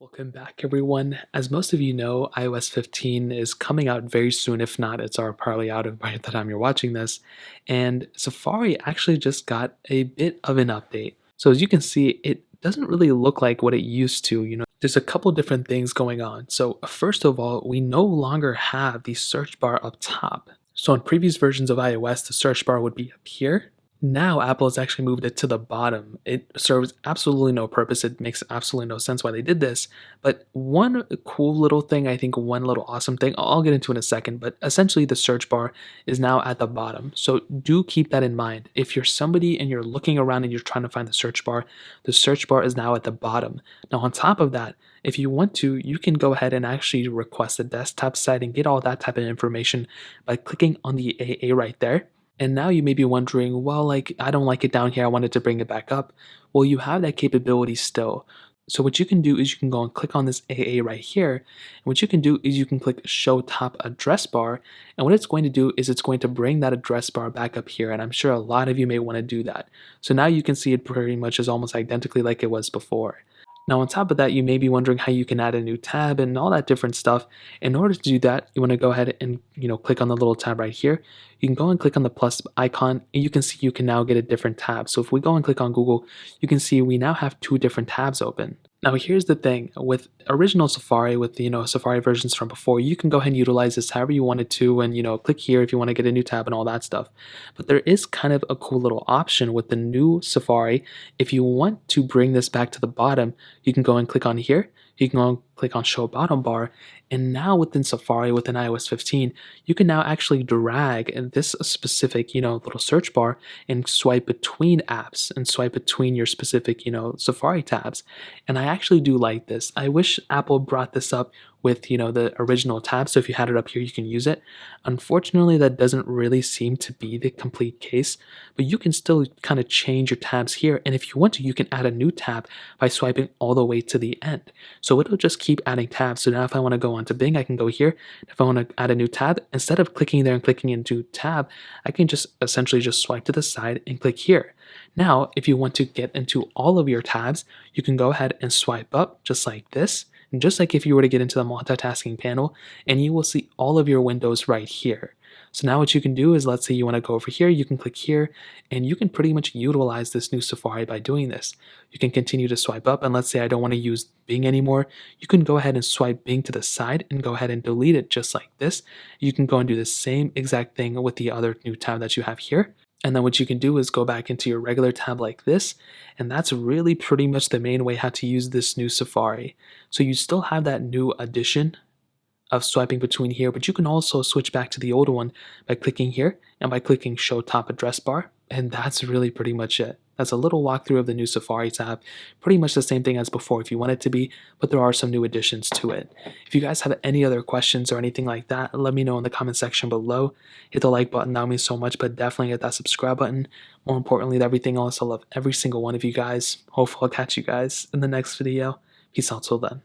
Welcome back, everyone. As most of you know, iOS 15 is coming out very soon. If not, it's already probably out by the time you're watching this. And Safari actually just got a bit of an update. So as you can see, it doesn't really look like what it used to. There's a couple different things going on. So first of all, we no longer have the search bar up top. So in previous versions of iOS, the search bar would be up here. Now Apple has actually moved it to the bottom. It serves absolutely no purpose. It makes absolutely no sense why they did this. But one cool little thing, I think one little awesome thing, I'll get into in a second, but essentially the search bar is now at the bottom. So do keep that in mind. If you're somebody and you're looking around and you're trying to find the search bar is now at the bottom. Now on top of that, if you want to, you can go ahead and actually request a desktop site and get all that type of information by clicking on the AA right there. And now you may be wondering, well, like, I don't like it down here. I wanted to bring it back up. Well, you have that capability still. So what you can do is you can go and click on this AA right here. And what you can do is you can click Show Top Address Bar. And what it's going to do is it's going to bring that address bar back up here. And I'm sure a lot of you may want to do that. So now you can see it pretty much is almost identically like it was before. Now on top of that, you may be wondering how you can add a new tab and all that different stuff. In order to do that, you want to go ahead and click on the little tab right here. You can go and click on the plus icon and you can see you can now get a different tab. So if we go and click on Google, you can see we now have two different tabs open. Now here's the thing, with original Safari, with Safari versions from before, you can go ahead and utilize this however you wanted to and click here if you want to get a new tab and all that stuff. But there is kind of a cool little option with the new Safari. If you want to bring this back to the bottom, you can go and click on here. You can go and click on Show Bottom Bar, and now within Safari, within iOS 15, you can now actually drag this specific, little search bar and swipe between apps and swipe between your specific, Safari tabs. And I actually do like this. I wish Apple brought this up with, the original tab. So if you had it up here, you can use it. Unfortunately, that doesn't really seem to be the complete case, but you can still kind of change your tabs here. And if you want to, you can add a new tab by swiping all the way to the end. So it'll just keep adding tabs. So now if I want to go onto Bing, I can go here. If I want to add a new tab, instead of clicking there and clicking into tab, I can just essentially just swipe to the side and click here. Now, if you want to get into all of your tabs, you can go ahead and swipe up just like this. And just like if you were to get into the multitasking panel, and you will see all of your windows right here. So now what you can do is, let's say you want to go over here, you can click here, and you can pretty much utilize this new Safari by doing this. You can continue to swipe up, and let's say I don't want to use Bing anymore, you can go ahead and swipe Bing to the side and go ahead and delete it just like this. You can go and do the same exact thing with the other new tab that you have here. And then what you can do is go back into your regular tab like this, and that's really pretty much the main way how to use this new Safari. So you still have that new addition of swiping between here, but you can also switch back to the old one by clicking here and by clicking Show Top Address Bar, and that's really pretty much it. That's a little walkthrough of the new Safari tab. Pretty much the same thing as before if you want it to be, but there are some new additions to it. If you guys have any other questions or anything like that, let me know in the comment section below. Hit the like button, that would mean so much, but definitely hit that subscribe button. More importantly than everything else, I love every single one of you guys. Hopefully I'll catch you guys in the next video. Peace out till then.